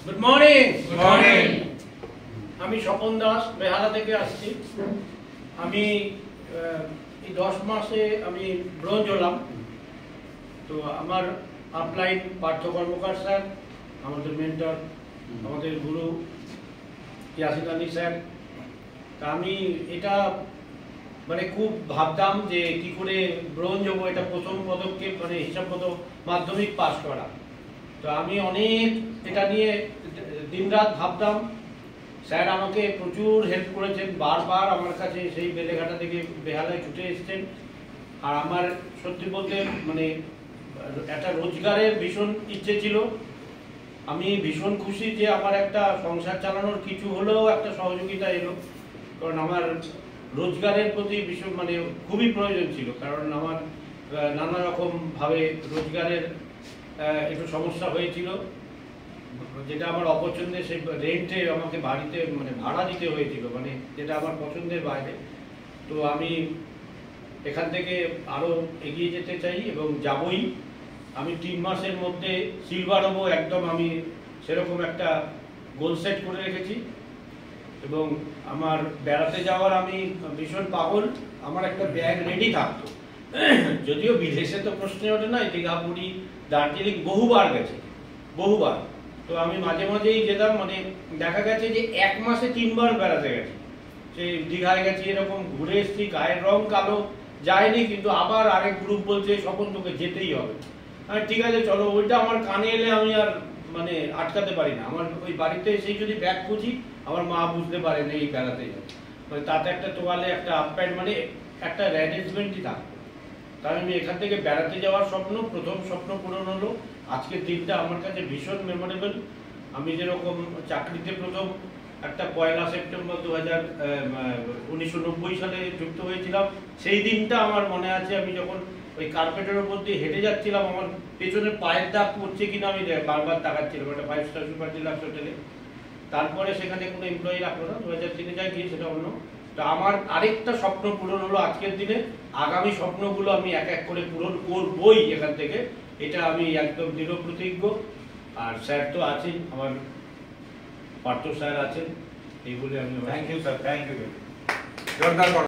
Good morning. Good morning. আমি স্বপন দাস, বেহালা থেকে আসছি। আমি এই 10 মাসে আমি ব্রোঞ্জ হলাম। তো আমার আপলাইন পার্থ কর্মকার স্যার, আমাদের মেন্টর, আমাদের গুরু ইয়াসিন আলী স্যার। তা আমি এটা মানে খুব ভাবতাম যে কি করে ব্রোঞ্জ হবো, এটা প্রথম পদক্ষেপ মানে হিসাবগত মাধ্যমিক পাস করা। তো আমি অনেক এটা নিয়ে দিনরাত ভাবতাম। স্যার আমাকে প্রচুর হেল্প করেছেন, বারবার আমার কাছে সেই বেলেঘাটা থেকে বেহালায় ছুটে এসেছেন। আর আমার সত্যি বলতে মানে একটা রোজগারের ভীষণ ইচ্ছে ছিল। আমি ভীষণ খুশি যে আমার একটা সংসার চালানোর কিছু হলেও একটা সহযোগিতা এলো, কারণ আমার রোজগারের প্রতি ভীষণ মানে খুবই প্রয়োজন ছিল। কারণ আমার নানা রকম ভাবে রোজগারের একটু সমস্যা হয়েছিল, যেটা আমার অপছন্দের। সেই রেন্টে আমাকে বাড়িতে মানে ভাড়া দিতে হয়েছিল, মানে যেটা আমার পছন্দের বাইরে। তো আমি এখান থেকে আরো এগিয়ে যেতে চাই এবং যাবই। আমি 3 মাসের মধ্যে সিলভার হবো একদম, আমি সেরকম একটা গোল সেট করে রেখেছি। এবং আমার বেড়াতে যাওয়ার আমি ভীষণ পাগল। আমার একটা ব্যাগ রেডি থাকতো, যদিও বিদেশে তো প্রশ্ন ওঠে না। দীঘা, পুরী, দার্জিলিং বহুবার গেছে, বহুবার। তো আমি মাঝে মাঝেই যেতাম, মানে দেখা গেছে যে 1 মাসে 3 বার বেড়াতে গেছি। সেই দীঘায় গেছি, এরকম ঘুরে এসেছি, গায়ের রং কালো, যায়নি। কিন্তু আবার আরেক গ্রুপ বলছে স্বপন তোকে যেতেই হবে। ঠিক আছে চলো। ওইটা আমার কানে এলে আমি আর মানে আটকাতে পারি না। আমার ওই বাড়িতে এসেই যদি ব্যাগ খুঁজি, আমার মা বুঝতে পারে না এই বেড়াতে যাবে, মানে তাতে একটা তোয়ালে, একটা আপ প্যান্ট, মানে একটা অ্যারেঞ্জমেন্টই থাকতো। তাই আমি এখান থেকে বেড়াতে যাওয়ার স্বপ্ন, প্রথম স্বপ্ন পূরণ হলো। আজকের দিনটা আমার কাছে ভীষণ মেমোরেবল। আমি যেরকম চাকরিতে প্রথম একটা 1 সেপ্টেম্বর 1990 সালে যুক্ত হয়েছিলাম, সেই দিনটা আমার মনে আছে। আমি যখন ওই কার্পেটের উপর দিয়ে হেঁটে যাচ্ছিলাম, আমার পেছনে পায়ের দাগ পড়ছে কিনা আমি বারবার তাকাচ্ছিলাম। একটা 5 স্টার সুপার ডিলাক্স হোটেলে। তারপরে সেখানে কোনো এমপ্লয়ি রাখলো না, 2003 যাই গিয়ে সেটা অন্য। তো আমার আরেকটা স্বপ্ন পূরণ হলো আজকের দিনে। আগামী স্বপ্নগুলো আমি এক এক করে পূরণ করবই এখান থেকে, এটা আমি একদম দৃঢ় প্রতিজ্ঞ। আর স্যার তো আছেন, আমার পার্থ স্যার আছেন, এই বলে আমি। Thank you sir, thank you.